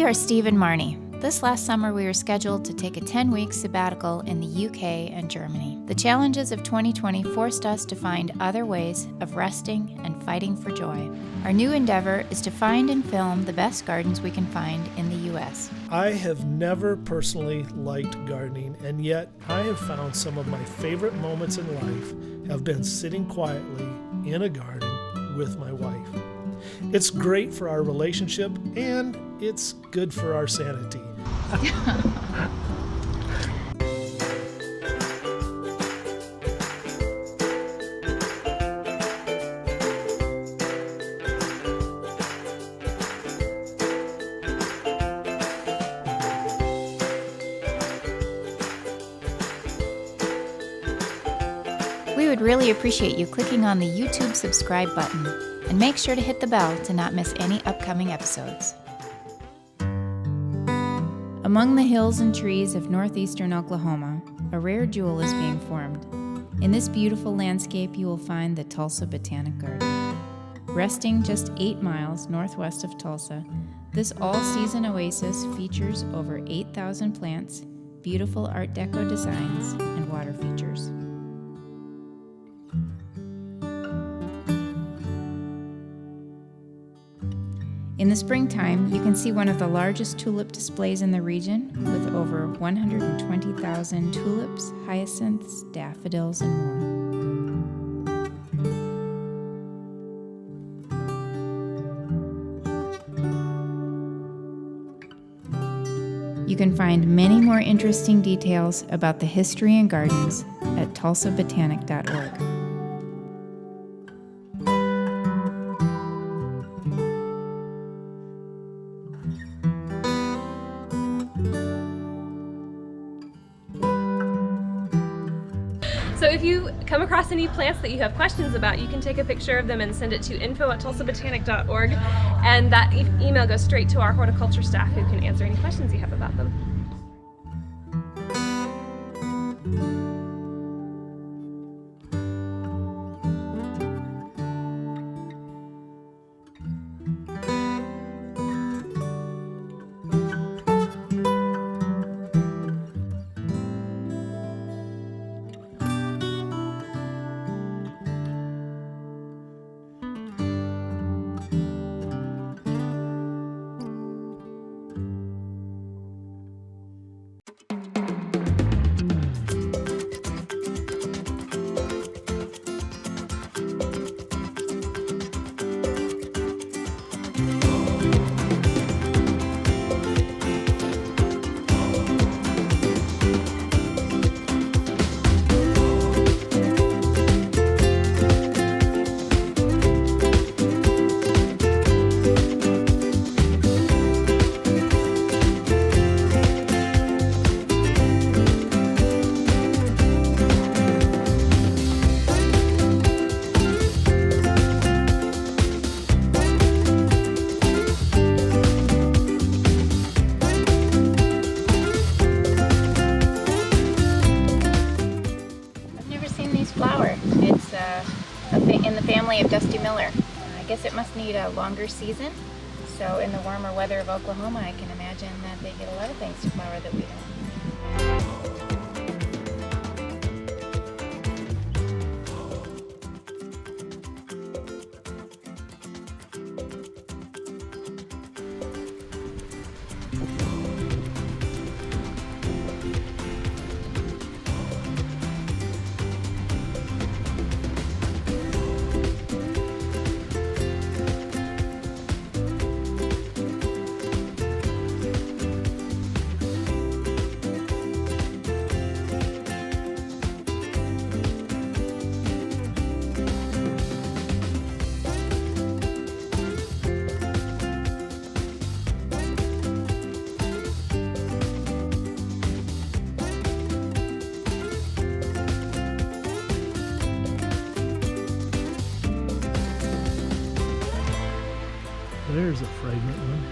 are Steve and Marnie. This last summer, we were scheduled to take a 10-week sabbatical in the UK and Germany. The challenges of 2020 forced us to find other ways of resting and fighting for joy. Our new endeavor is to find and film the best gardens we can find in the U.S. I have never personally liked gardening, and yet I have found some of my favorite moments in life have been sitting quietly in a garden with my wife. It's great for our relationship, and it's good for our sanity. We would really appreciate you clicking on the YouTube subscribe button, and make sure to hit the bell to not miss any upcoming episodes. Among the hills and trees of northeastern Oklahoma, a rare jewel is being formed. In this beautiful landscape, you will find the Tulsa Botanic Garden. Resting just 8 miles northwest of Tulsa, this all-season oasis features over 8,000 plants, beautiful Art Deco designs, and water features. In the springtime, you can see one of the largest tulip displays in the region, with over 120,000 tulips, hyacinths, daffodils, and more. You can find many more interesting details about the history and gardens at tulsabotanic.org. So if you come across any plants that you have questions about, you can take a picture of them and send it to info@tulsabotanic.org, and that email goes straight to our horticulture staff who can answer any questions you have about them. In the family of Dusty Miller. I guess it must need a longer season, so in the warmer weather of Oklahoma, I can imagine that they get a lot of things to flower that we don't. There's a fragrant one.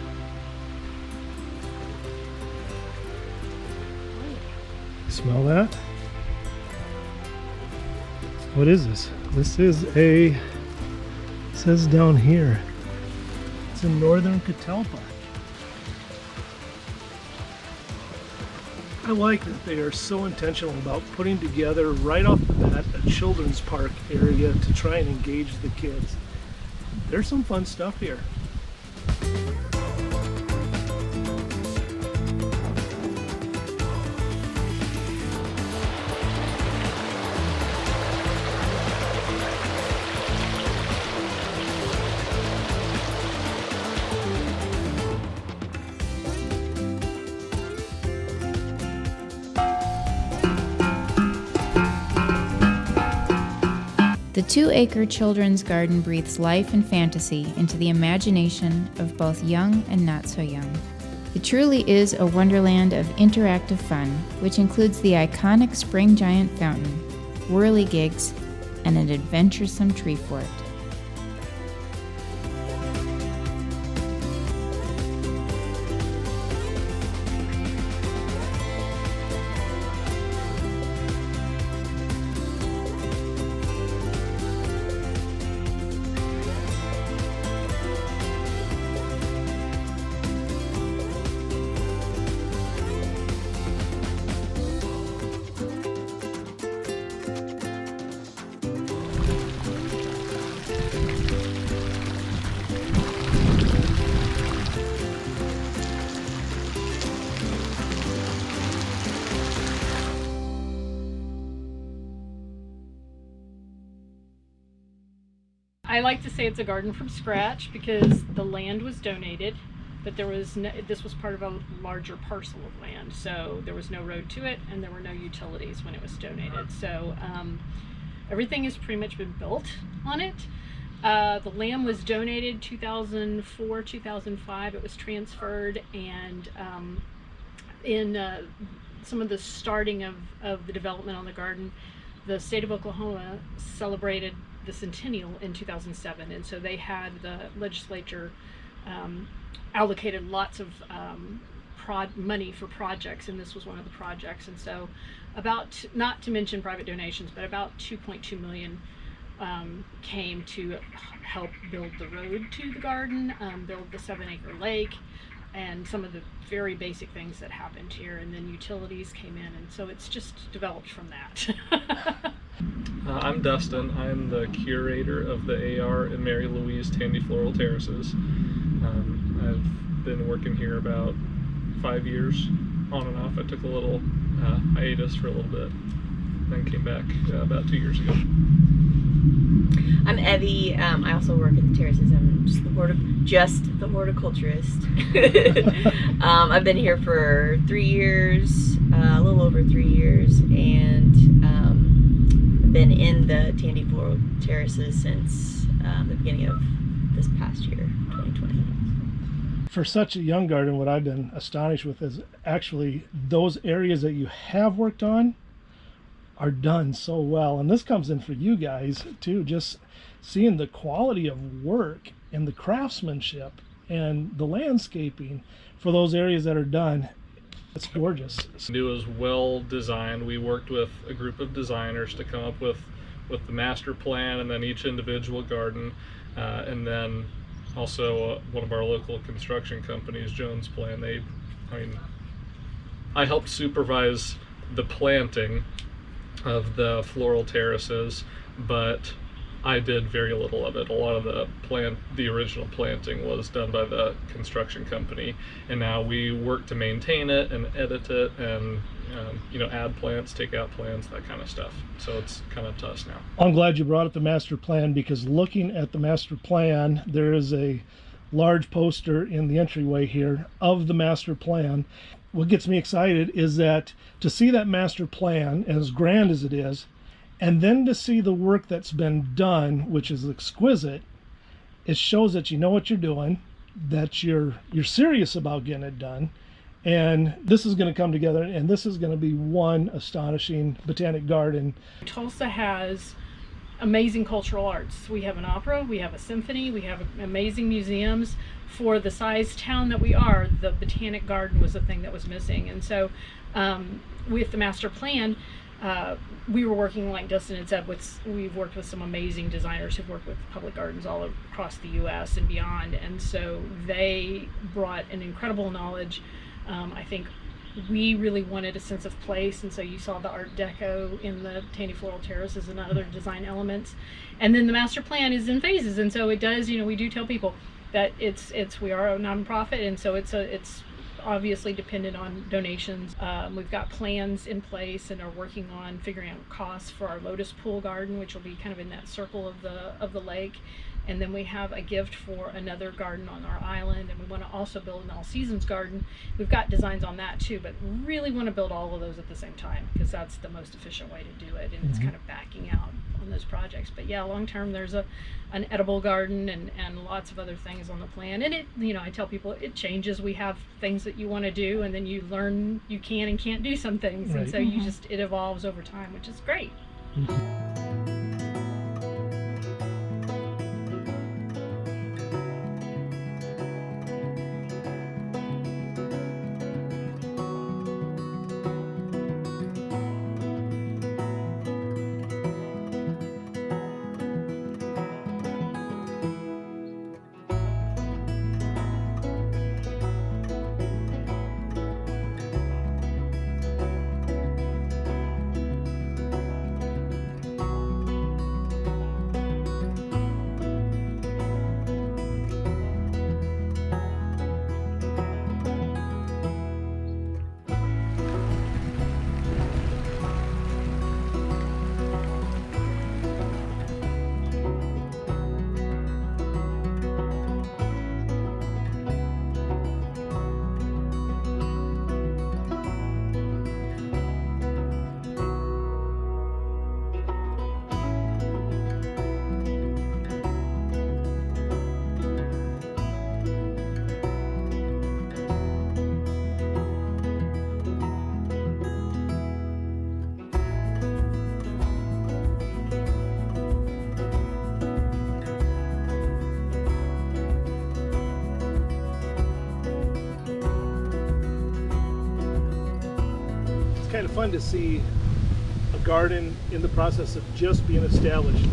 Smell that? What is this? This is it says down here, it's in northern Catalpa. I like that they are so intentional about putting together right off the bat a children's park area to try and engage the kids. There's some fun stuff here. The 2-acre children's garden breathes life and fantasy into the imagination of both young and not so young. It truly is a wonderland of interactive fun, which includes the iconic spring giant fountain, whirligigs, and an adventuresome tree fort. I like to say it's a garden from scratch because the land was donated, but this was part of a larger parcel of land, so there was no road to it and there were no utilities when it was donated. So everything has pretty much been built on it. The land was donated 2004, 2005. It was transferred, and in some of the starting of the development on the garden, the state of Oklahoma celebrated the centennial in 2007, and so they had the legislature allocated lots of money for projects, and this was one of the projects. And so about, not to mention private donations, but about 2.2 million came to help build the road to the garden, build the 7-acre lake, and some of the very basic things that happened here, and then utilities came in, and so it's just developed from that. I'm Dustin. I'm the curator of the AR and Mary Louise Tandy Floral Terraces. I've been working here about 5 years, on and off. I took a little hiatus for a little bit, then came back about 2 years ago. I'm Evie. I also work at the terraces. I'm just the horticulturist. I've been here for 3 years, a little over 3 years, and been in the Tandy Floral Terraces since the beginning of this past year, 2020. For such a young garden, what I've been astonished with is actually those areas that you have worked on are done so well. And this comes in for you guys too, just seeing the quality of work and the craftsmanship and the landscaping for those areas that are done. It's gorgeous. It was well designed. We worked with a group of designers to come up with the master plan, and then each individual garden, and then also one of our local construction companies, Jones Plan. I helped supervise the planting of the floral terraces, but I did very little of it. A lot of the original planting was done by the construction company, and now we work to maintain it and edit it, and add plants, take out plants, that kind of stuff. So it's kind of to us now. I'm glad you brought up the master plan, because looking at the master plan, there is a large poster in the entryway here of the master plan. What gets me excited is that to see that master plan, as grand as it is, and then to see the work that's been done, which is exquisite, it shows that you know what you're doing, that you're serious about getting it done, and this is going to come together, and this is going to be one astonishing botanic garden. Tulsa has amazing cultural arts. We have an opera, we have a symphony, we have amazing museums. For the size town that we are, the botanic garden was the thing that was missing. And so with the master plan, we were working, like Dustin had said, we've worked with some amazing designers who've worked with public gardens all across the US and beyond, and so they brought an incredible knowledge. I think we really wanted a sense of place, and so you saw the Art Deco in the Tandy Floral Terraces and other design elements. And then the master plan is in phases, and so it does, we do tell people that we are a nonprofit, and so it's obviously dependent on donations. We've got plans in place and are working on figuring out costs for our Lotus Pool Garden, which will be kind of in that circle of the lake. And then we have a gift for another garden on our island, and we want to also build an all seasons garden. We've got designs on that too, but really want to build all of those at the same time, because that's the most efficient way to do it, and it's kind of backing out on those projects. But yeah, long term there's an edible garden and lots of other things on the plan. And it, I tell people it changes. We have things that you want to do, and then you learn you can and can't do some things, and so it evolves over time, which is great. Kind of fun to see a garden in the process of just being established.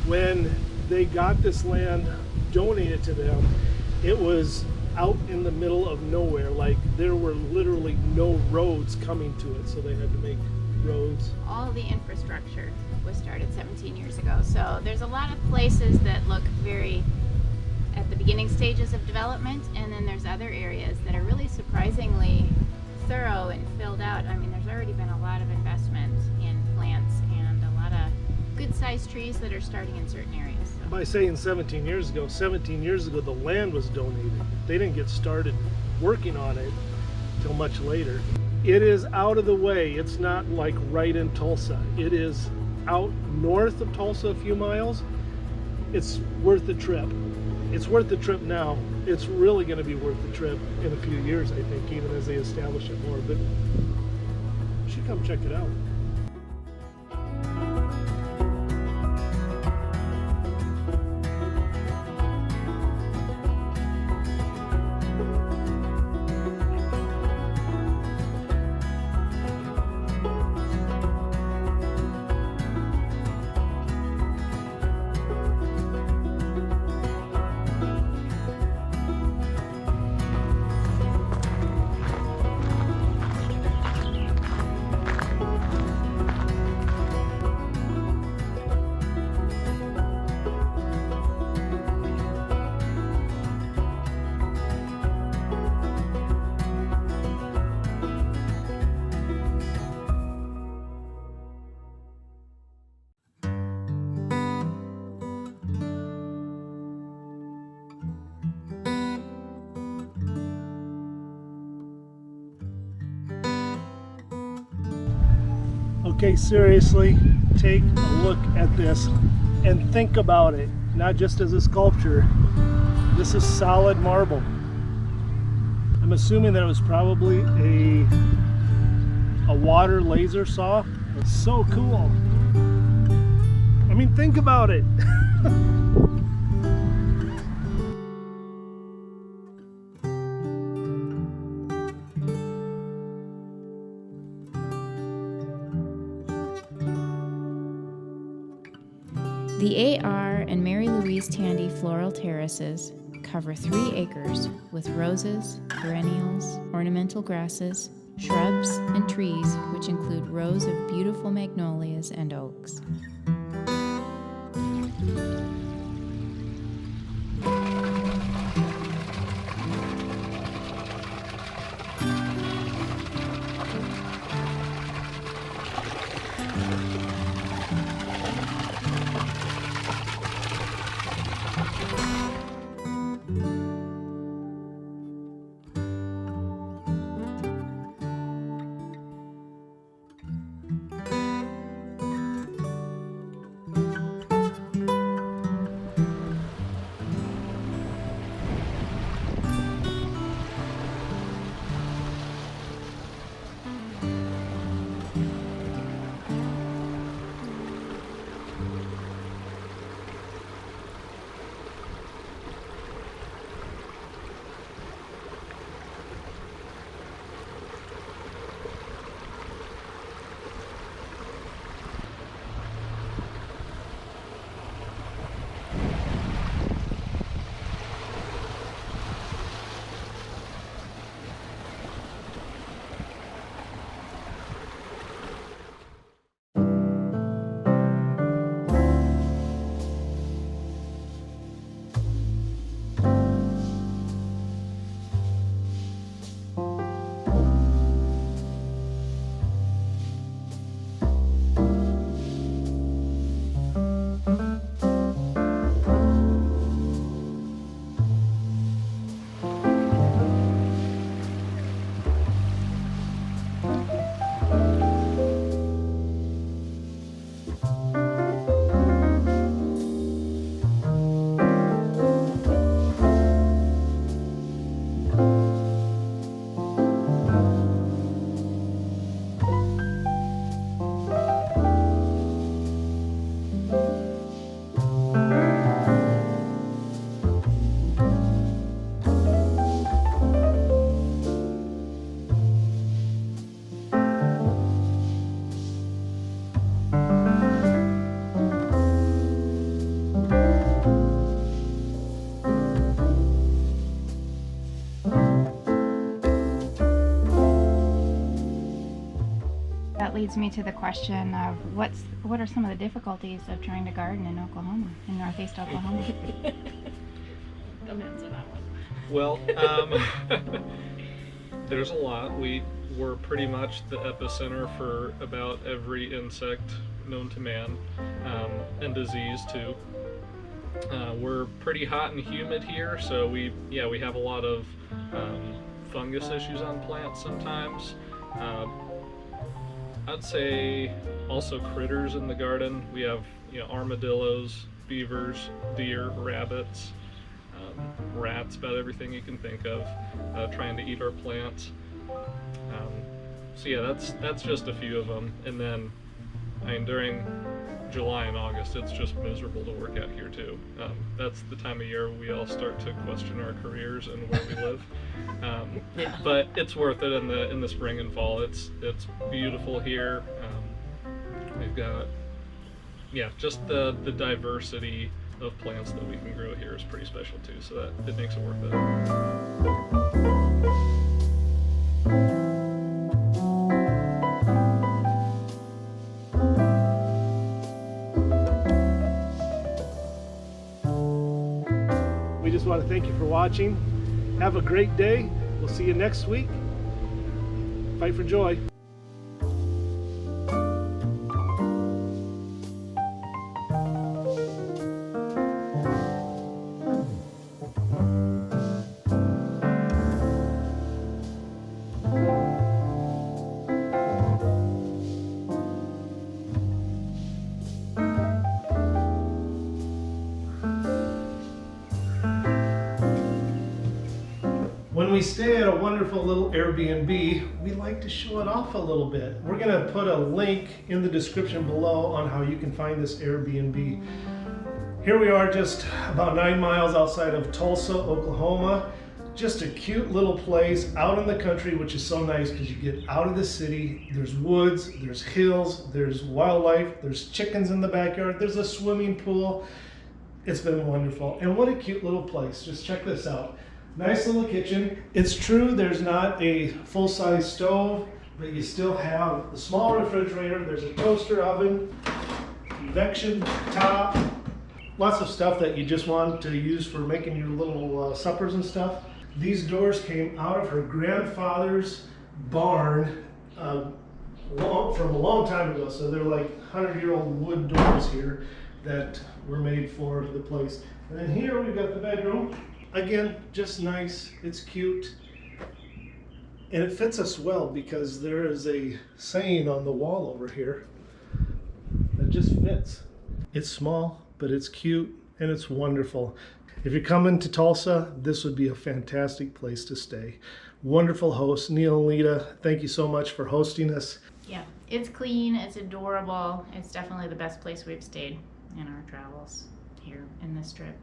When they got this land donated to them, it was out in the middle of nowhere. Like, there were literally no roads coming to it, so they had to make roads. All the infrastructure was started 17 years ago, so there's a lot of places that look very at the beginning stages of development, and then there's other areas that are really surprisingly thorough and filled out. I mean, there's already been a lot of investment in plants and a lot of good-sized trees that are starting in certain areas. So. By saying 17 years ago the land was donated. They didn't get started working on it till much later. It is out of the way. It's not like right in Tulsa. It is out north of Tulsa a few miles. It's worth the trip. It's worth the trip now. It's really going to be worth the trip in a few years, I think, even as they establish it more. But you should come check it out. Okay, seriously, take a look at this and think about it, not just as a sculpture. This is solid marble. I'm assuming that it was probably a water laser saw. It's so cool. I mean, think about it. The A.R. and Mary Louise Tandy Floral Terraces cover 3 acres with roses, perennials, ornamental grasses, shrubs, and trees, which include rows of beautiful magnolias and oaks. Leads me to the question of what are some of the difficulties of trying to garden in Oklahoma, in northeast Oklahoma? Don't answer that one. Well, there's a lot. We were pretty much the epicenter for about every insect known to man, and disease too. We're pretty hot and humid here, so we have a lot of fungus issues on plants sometimes. I'd say also critters in the garden. We have armadillos, beavers, deer, rabbits, rats, about everything you can think of, trying to eat our plants. So yeah, that's just a few of them. And then, during July and August, it's just miserable to work out here too. That's the time of year we all start to question our careers and where we live. But it's worth it in the spring and fall. It's beautiful here. We've got just the diversity of plants that we can grow here is pretty special too. So that it makes it worth it. We just want to thank you for watching. Have a great day. We'll see you next week. Fight for joy. When we stay at a wonderful little Airbnb, we like to show it off a little bit. We're going to put a link in the description below on how you can find this Airbnb. Here we are just about 9 miles outside of Tulsa, Oklahoma. Just a cute little place out in the country, which is so nice because you get out of the city. There's woods, there's hills, there's wildlife, there's chickens in the backyard, there's a swimming pool. It's been wonderful. And what a cute little place. Just check this out. Nice little kitchen. It's true there's not a full-size stove but you still have the small refrigerator. There's a toaster oven, convection top, lots of stuff that you just want to use for making your little suppers and stuff. These doors came out of her grandfather's barn from a long time ago, so they're like 100-year-old wood doors here that were made for the place. And then here we've got the bedroom. Again, just nice, it's cute. And it fits us well because there is a saying on the wall over here that just fits. It's small, but it's cute and it's wonderful. If you're coming to Tulsa, this would be a fantastic place to stay. Wonderful host, Neil and Lita, thank you so much for hosting us. Yeah, it's clean, it's adorable. It's definitely the best place we've stayed in our travels here in this trip.